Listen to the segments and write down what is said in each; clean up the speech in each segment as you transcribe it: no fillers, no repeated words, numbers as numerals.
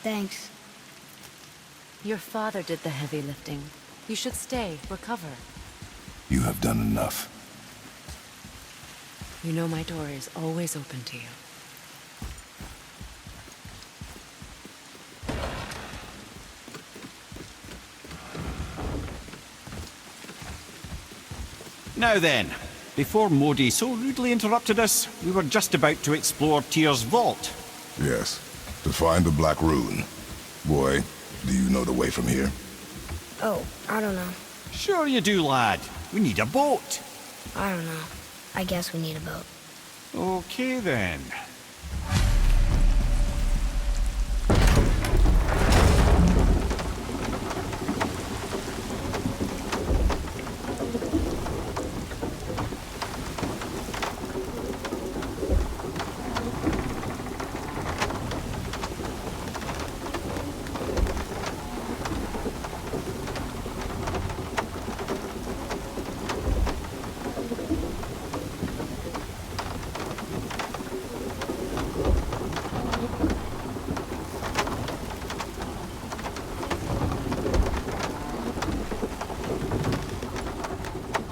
Thanks. Your father did the heavy lifting. You should stay, recover. You have done enough. You know my door is always open to you. Now then, before Modi so rudely interrupted us, we were just about to explore Tyr's vault. Yes, to find the Black Rune. Boy, do you know the way from here? Oh, I don't know. Sure you do, lad. We need a boat. I don't know. I guess we need a boat. Okay then.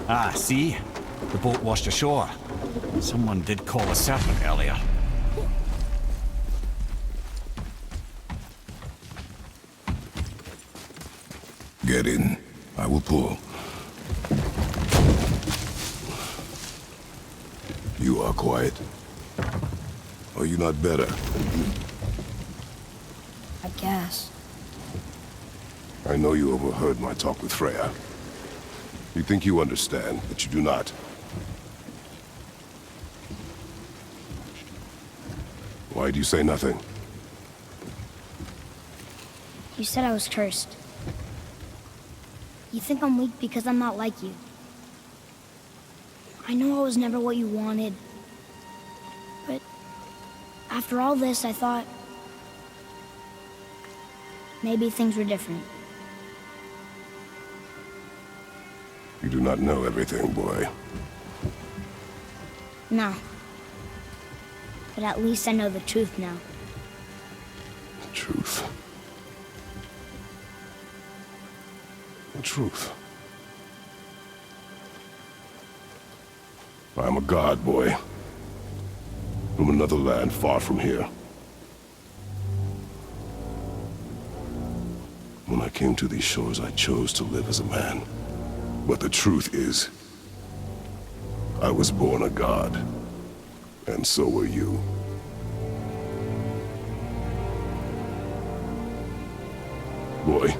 Ah, see? The boat washed ashore. Someone did call a serpent earlier. Get in. I will pull. You are quiet. Are you not better? I guess. I know you overheard my talk with Freya. You think you understand, but you do not. Why do you say nothing? You said I was cursed. You think I'm weak because I'm not like you. I know I was never what you wanted. But after all this, I thought maybe things were different. You do not know everything, boy. No. But at least I know the truth now. The truth. The truth. I am a god, boy. From another land far from here. When I came to these shores, I chose to live as a man. But the truth is, I was born a god. And so were you. Boy,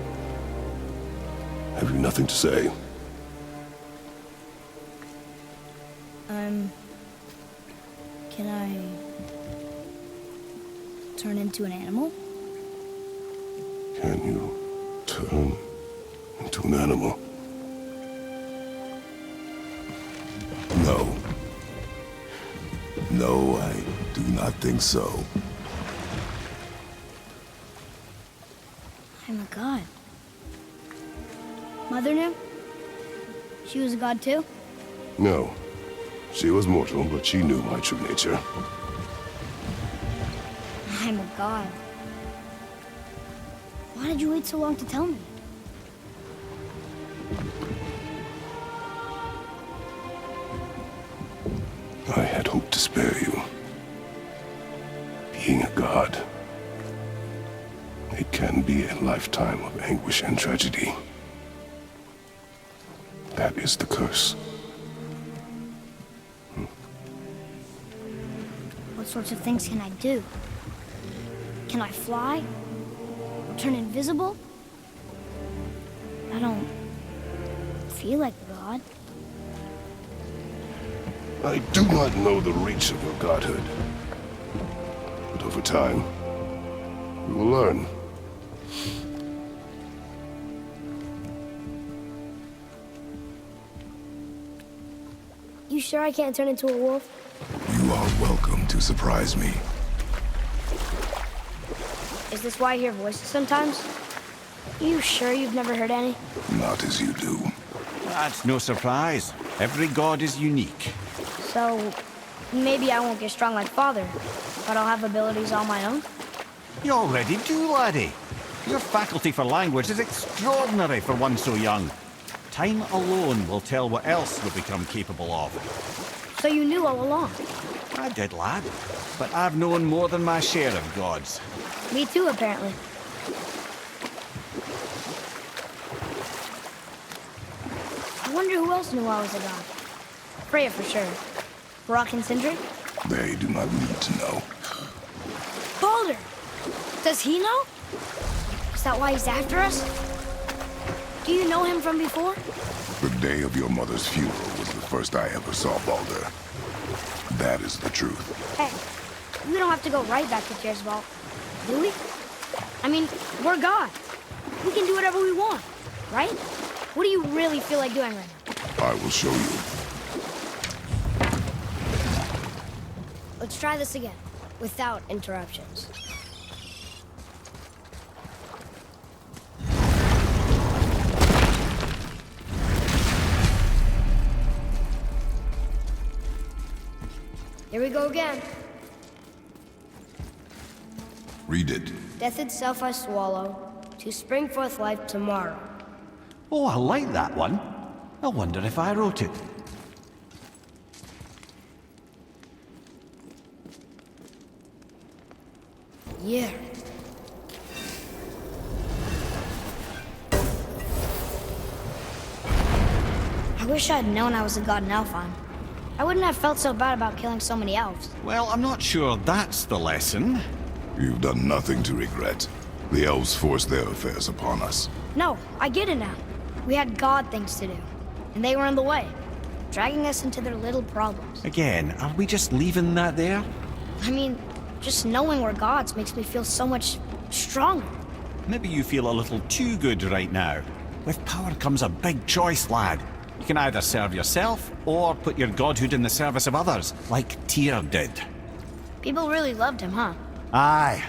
have you nothing to say? Can I turn into an animal? Can you turn into an animal? No. No, I do not think so. I'm a god. Mother knew? She was a god too? No. She was mortal, but she knew my true nature. I'm a god. Why did you wait so long to tell me? I had hoped to spare you. Being a god, it can be a lifetime of anguish and tragedy. That is the curse. What sorts of things can I do? Can I fly? Or turn invisible? I don't feel like a god. I do not know the reach of your godhood. But over time, we will learn. You sure I can't turn into a wolf? You are welcome to surprise me. Is this why I hear voices sometimes? You sure you've never heard any? Not as you do. That's no surprise. Every god is unique. So, maybe I won't get strong like Father, but I'll have abilities all my own? You already do, laddie. Your faculty for language is extraordinary for one so young. Time alone will tell what else you'll become capable of. So you knew all along? I did, lad. But I've known more than my share of gods. Me too, apparently. I wonder who else knew I was a god. Freya for sure. Brock and Sindri? They do not need to know. Baldur! Does he know? Is that why he's after us? Do you know him from before? The day of your mother's funeral was the first I ever saw Baldur. That is the truth. Hey, we don't have to go right back to Tyr's vault, do we? I mean, we're gods. We can do whatever we want, right? What do you really feel like doing right now? I will show you. Let's try this again, without interruptions. Here we go again. Read it. Death itself I swallow, to spring forth life tomorrow. Oh, I like that one. I wonder if I wrote it. Yeah. I wish I'd known I was a god in Alfheim. I wouldn't have felt so bad about killing so many elves. Well, I'm not sure that's the lesson. You've done nothing to regret. The elves forced their affairs upon us. No, I get it now. We had god things to do, and they were in the way, dragging us into their little problems. Again, are we just leaving that there? I mean, just knowing we're gods makes me feel so much stronger. Maybe you feel a little too good right now. With power comes a big choice, lad. You can either serve yourself, or put your godhood in the service of others, like Tyr did. People really loved him, huh? Aye,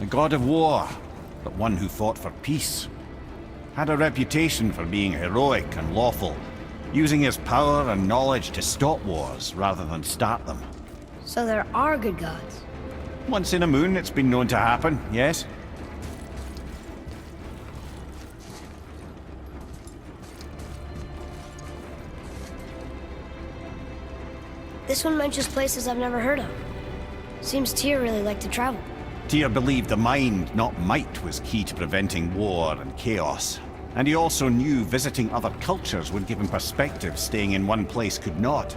a god of war, but one who fought for peace. Had a reputation for being heroic and lawful, using his power and knowledge to stop wars rather than start them. So there are good gods. Once in a moon, it's been known to happen, yes? This one mentions places I've never heard of. Seems Tyr really liked to travel. Tyr believed the mind, not might, was key to preventing war and chaos. And he also knew visiting other cultures would give him perspective staying in one place could not.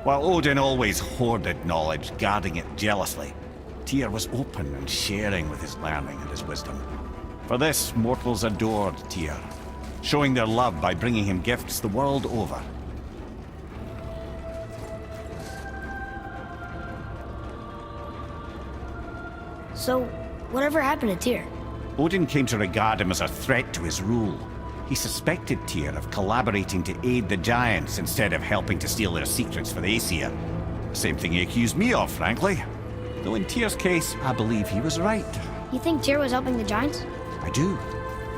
While Odin always hoarded knowledge, guarding it jealously, Tyr was open and sharing with his learning and his wisdom. For this, mortals adored Tyr, showing their love by bringing him gifts the world over. So, whatever happened to Tyr? Odin came to regard him as a threat to his rule. He suspected Tyr of collaborating to aid the giants instead of helping to steal their secrets for the Aesir. Same thing he accused me of, frankly. Though in Tyr's case, I believe he was right. You think Tyr was helping the giants? I do.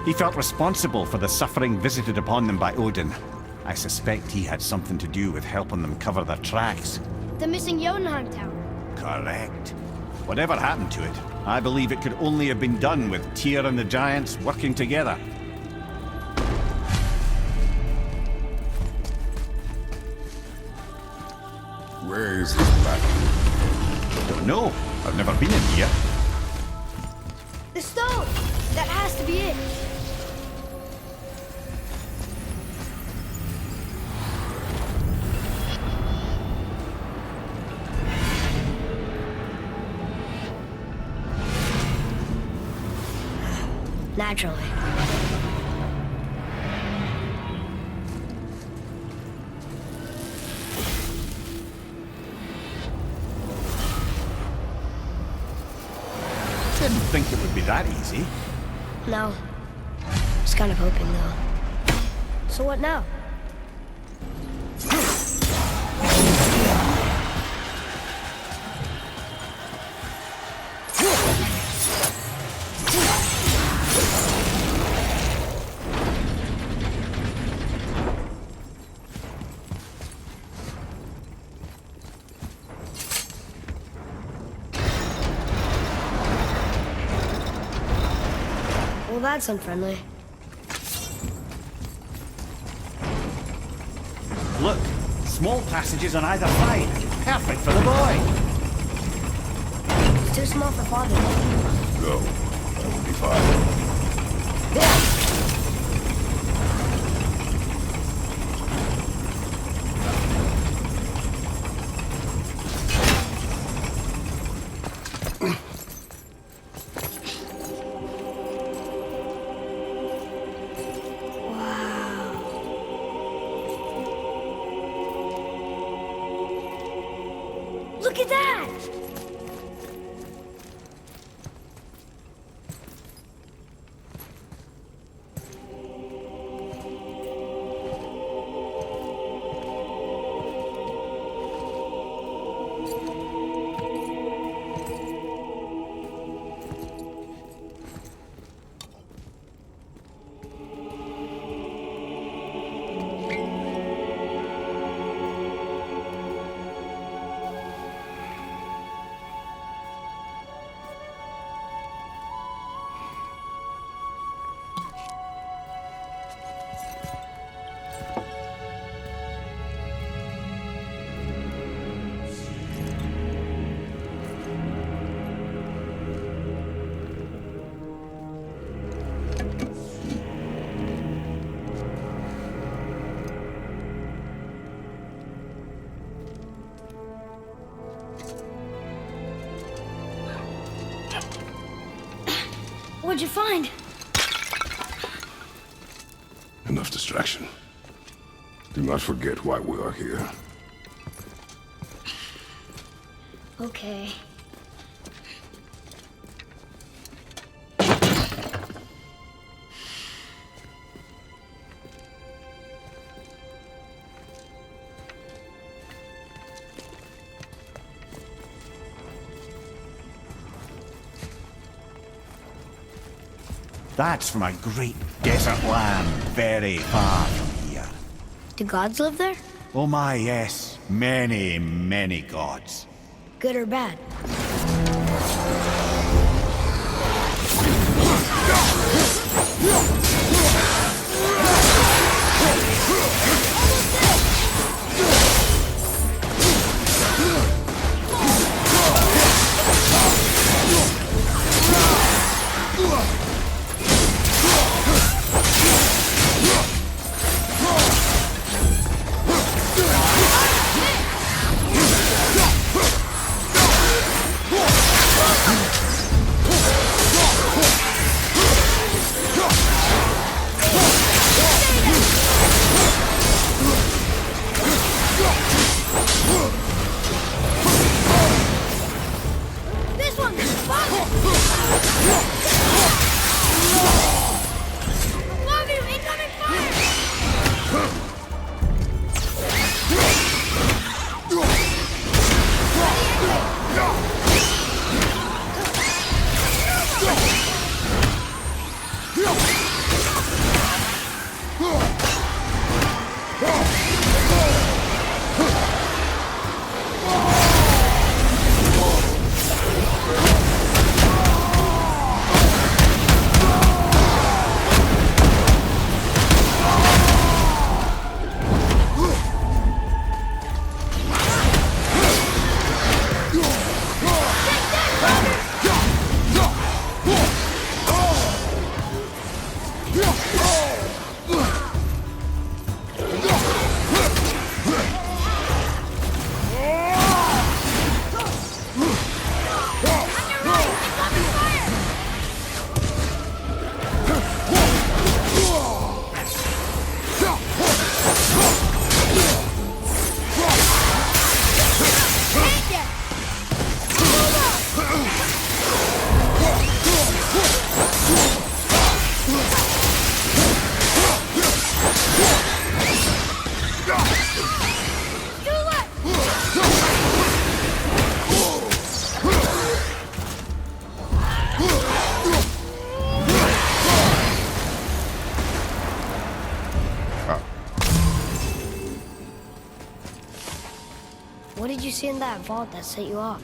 He felt responsible for the suffering visited upon them by Odin. I suspect he had something to do with helping them cover their tracks. The missing Jotunheim Tower. Correct. Whatever happened to it, I believe it could only have been done with Tyr and the giants working together. Where is this black? Don't know. I've never been in here. The stone! That has to be it! Naturally. Didn't think it would be that easy. No. Was kind of hoping, though. So what now? Well, that's unfriendly. Look, small passages on either side. Perfect for the boy. It's too small for Father. Go. That will be fine. Yeah. Look at that! What'd you find? Enough distraction. Do not forget why we are here. Okay. That's from a great desert land very far from here. Do gods live there? Oh my, yes. Many, many gods. Good or bad? What did you see in that vault that set you off?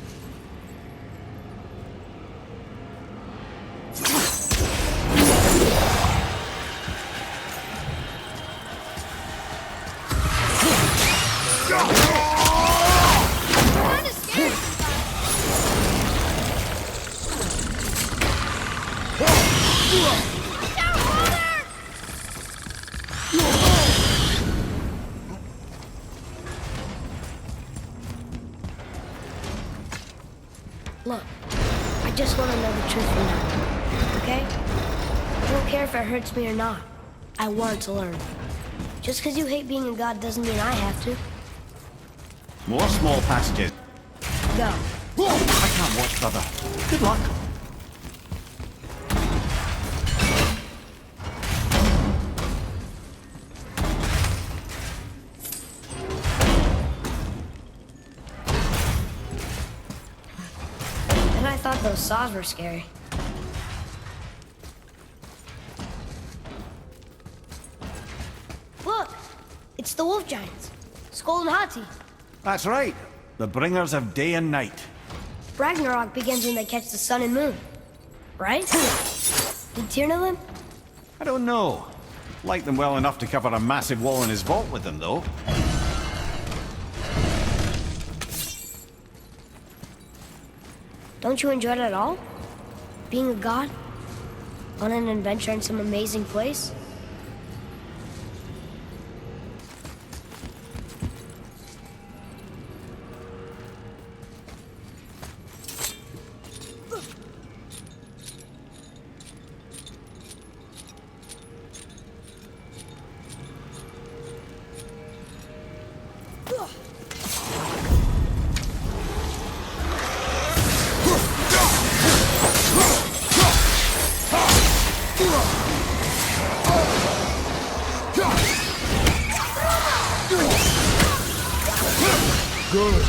Look, I just want to know the truth from now, okay? I don't care if it hurts me or not. I want to learn. Just because you hate being a god doesn't mean I have to. More small passages. Go. I can't watch, brother. Good luck. And I thought those saws were scary. Look! It's the wolf giants. Skull and Hati. That's right. The bringers of day and night. Ragnarök begins when they catch the sun and moon. Right? Did Tyr know them? I don't know. Like them well enough to cover a massive wall in his vault with them, though. Don't you enjoy it at all? Being a god? On an adventure in some amazing place? Good.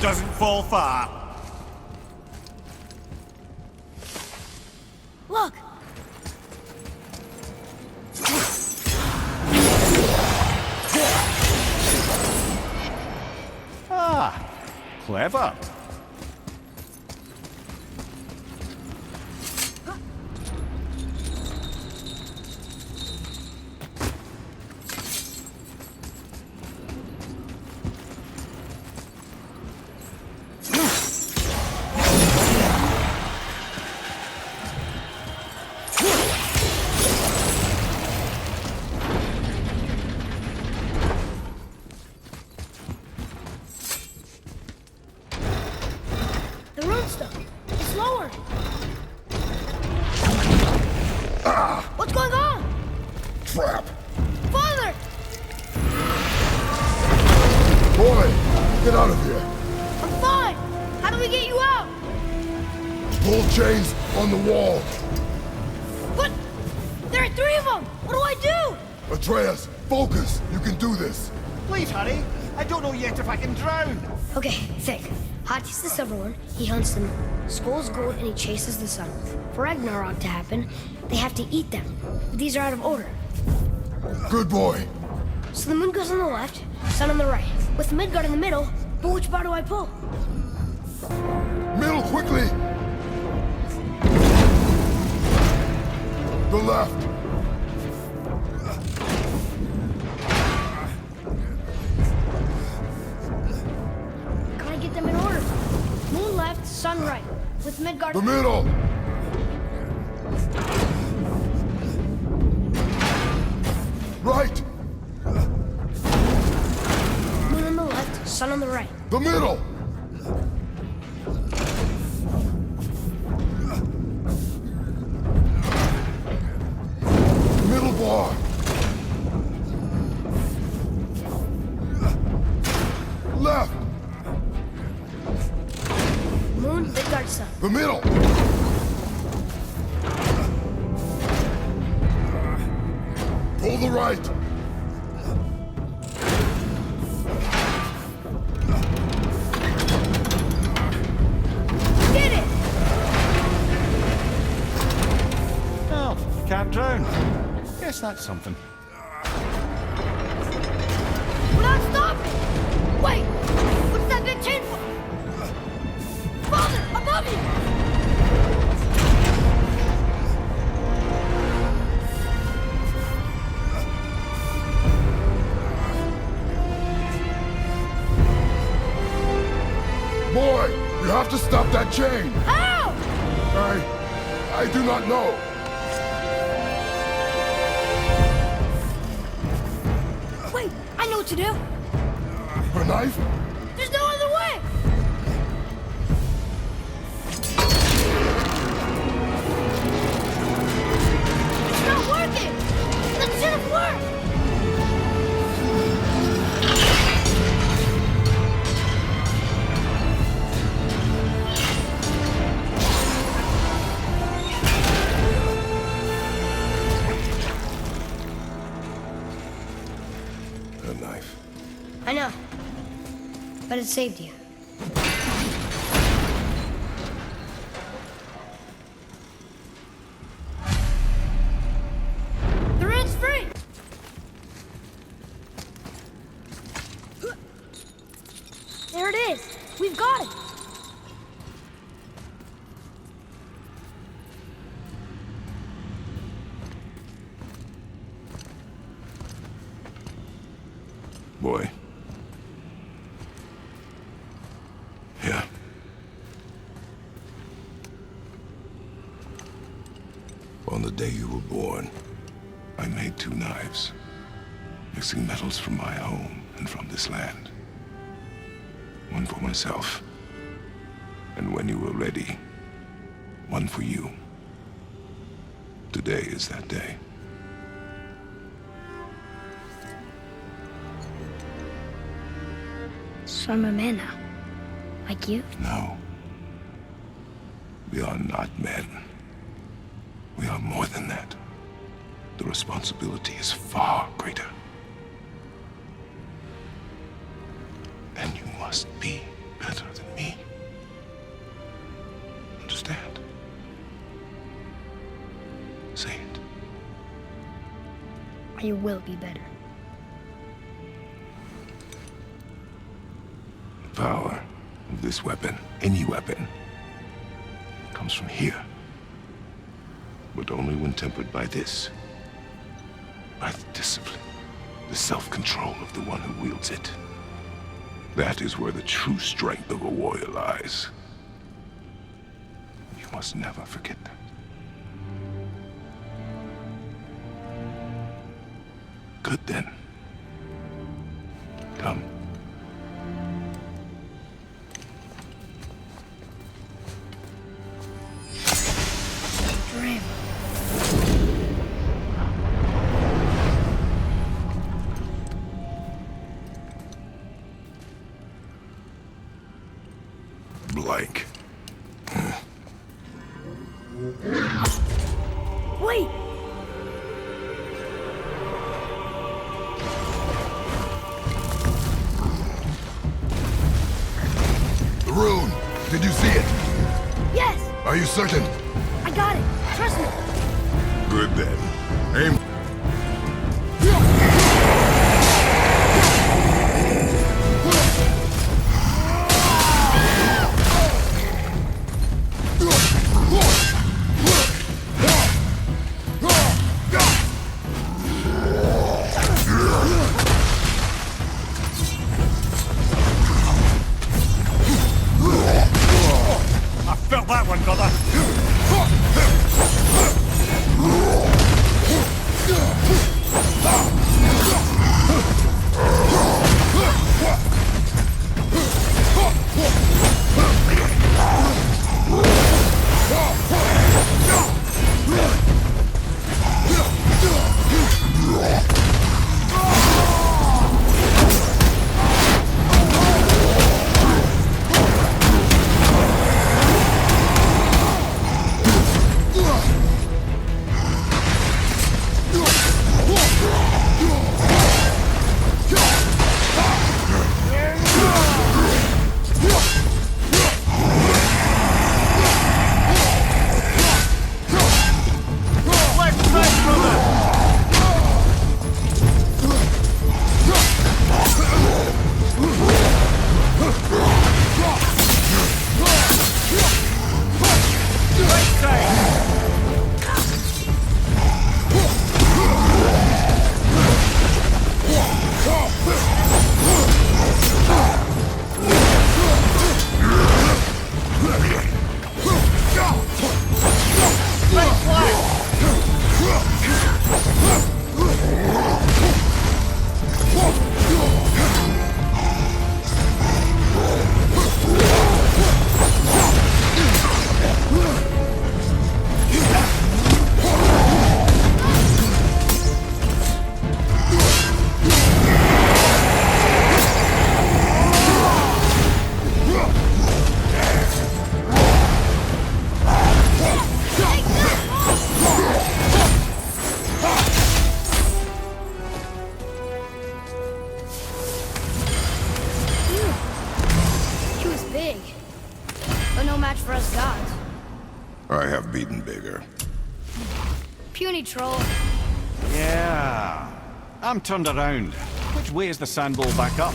Doesn't fall far. Look! Ah, clever. The rune stone. It's lower. What's going on? Trap. Father! Boy, get out of here. I'm fine. How do we get you out? Pull chains on the wall. But there are 3 of them. What do I do? Atreus, focus. You can do this. Please, hurry. I don't know yet if I can drown. Okay, think. Hati's the silver one. He hunts them. Skull's gold and he chases the sun. For Ragnarök to happen, they have to eat them. But these are out of order. Good boy. So the moon goes on the left, sun on the right. With Midgard in the middle, but which bar do I pull? Middle, quickly. The left. Gotta get them in order. Moon left, sun right. With Midgard. The middle. Right. Moon on the left, sun on the right. The middle. Middle bar. The middle! Pull the right! Get it! Oh, can't drown. Guess that's something. We're not stopping! Wait! What's that big chain for? Father, above you! Boy, you have to stop that chain! How? I do not know. Wait, I know what to do. A knife? There's no other way! It's not working! That should have worked! A knife. I know. But it saved you. The ring's free! There it is! We've got it! Boy. Yeah. On the day you were born, I made 2 knives, mixing metals from my home and from this land. One for myself, and when you were ready, one for you. Today is that day. So I'm a man now. Like you? No. We are not men. We are more than that. The responsibility is far greater. And you must be better than me. Understand? Say it. You will be better. The power of this weapon, any weapon, comes from here. But only when tempered by this. By the discipline, the self-control of the one who wields it. That is where the true strength of a warrior lies. You must never forget that. Good then. Come. Dream. Blank. Wait! The rune! Did you see it? Yes! Are you certain? I got it! Trust me! Good then. Aim. I felt that one, brother. beaten bigger. Puny troll. Yeah. I'm turned around. Which way is the sandbowl back up?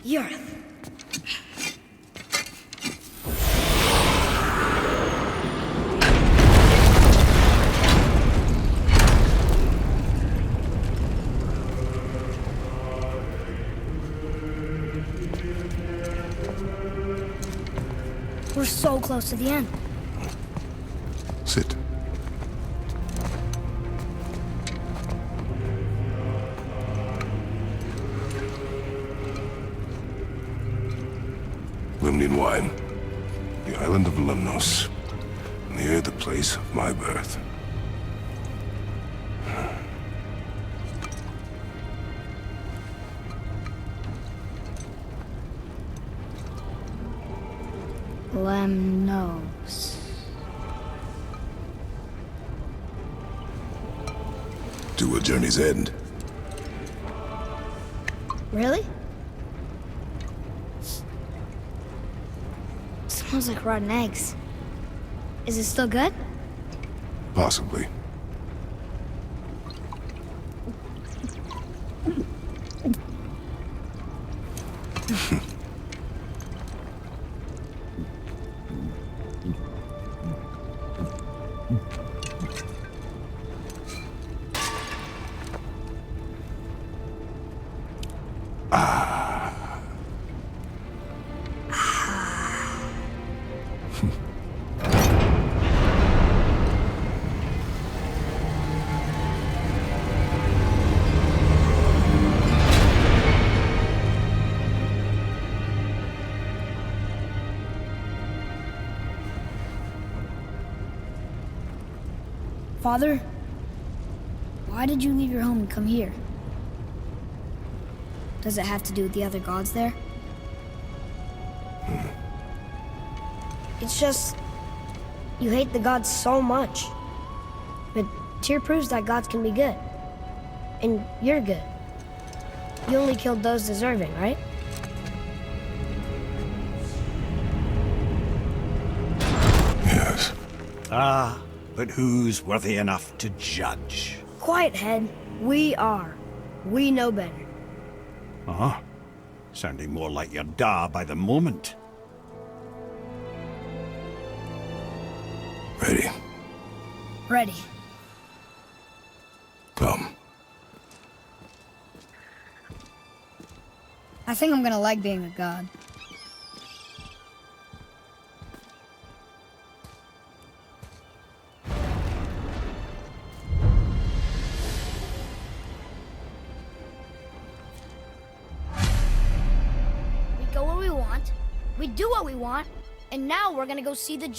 Yurth. We're so close to the end. Sit. Limnian wine. The island of Lemnos. Near the place of my birth. Lemnos. To a journey's end. Really? Smells like rotten eggs. Is it still good? Possibly. Father, why did you leave your home and come here? Does it have to do with the other gods there? It's just, you hate the gods so much. But Tyr proves that gods can be good. And you're good. You only killed those deserving, right? Yes. Ah, but who's worthy enough to judge? Quiet, head. We are. We know better. Uh-huh. Sounding more like your da by the moment. Ready. Ready. Come. I think I'm gonna like being a god. We go where we want, we do what we want, and now we're gonna go see the